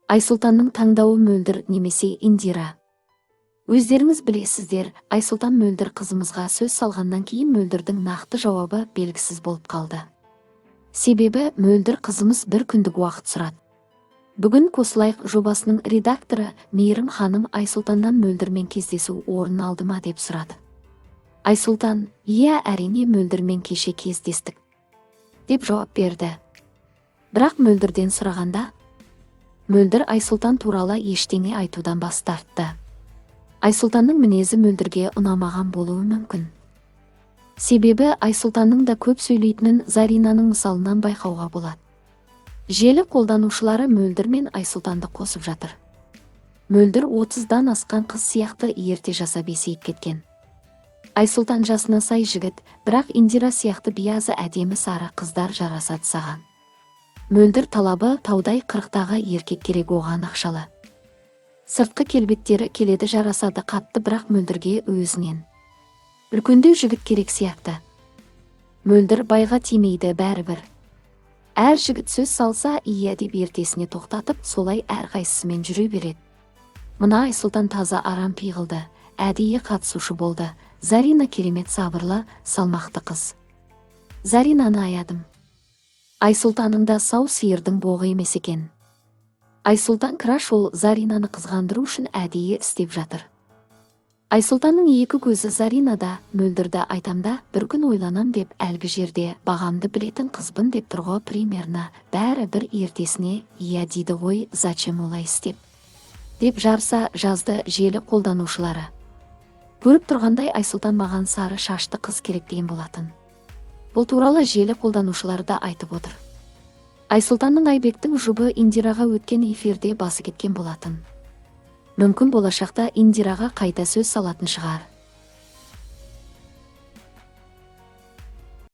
Айсұлтанның таңдауы Мөлдір немесе Индира. Өздеріңіз білесіздер, Айсұлтан Мөлдір қызымызға сөз салғаннан кейін Мөлдірдің нақты жауабы белгісіз болып қалды. Себебі Мөлдір қызымыз бір күндік уақыт сұрады. Бүгін Қосылайық жобасының редакторы Мейірім ханым Айсұлтаннан Мөлдірмен кездесу орын алды ма деп сұрады. Айсұлтан, иә, әрине Мөлдірмен кеше кездестік деп жауап берді. Бірақ Мөлдірден сұрағанда, Мөлдір Айсұлтан туралы ештеңе айтудан бас тартты. Айсұлтанның мінезі Мөлдірге ұнамаған болуы мүмкін. Себебі Айсұлтанның да көп сөйлейтінін Заринаның мысалынан байқауға болады. Желі қолданушылары Мөлдір мен Айсұлтанды қосып жатыр. Мөлдір 30-дан асқан қыз сияқты ерте жасап есейіп кеткен. Айсұлтан жасына сай жігіт, бірақ Индира сияқты биязы әдемі сары қыздар жарасады саған. Мөлдір талабы таудай қырықтағы еркек керек, оған ақшалы. Сыртқы келбеттері келеді, жарасады қатты, бірақ Мөлдірге өзінен үлкендеу жігіт керек сияқты. Мөлдір байға тимейді бәрібір. Әр жігіт сөз салса iya деп ертесіне тоқтатып, солай әрқайсысымен жүре береді. Мына Айсұлтан таза арам пиғылды, әдейі қатысушы болды. Зарина керемет сабырлы, салмақты қыз. Заринаны аядым. Айсұлтанның да сау сиырдың боғы емес екен. Айсұлтан краш, ол Заринаны қызғандыру үшін әдейі істеп жатыр. Айсұлтанның екі көзі Заринада. Мөлдірді айтамда, бір күн ойланам деп әлгі жерде бағамды білетін қызбын деп тұрғы примерно бәрі бір ертесіне iya дейді ғой, зачем олай істеп деп жарса жазды желі қолданушылары. Көріп тұрғандай Айсұлтан маған сары шашты қыз керек деген болатын. Бұл туралы желі қолданушылары да айтып отыр. Айсұлтанның Айбектің жұбы Индираға өткен эфирде басы кеткен болатын. Мүмкін болашақта Индираға қайта сөз салатын шығар.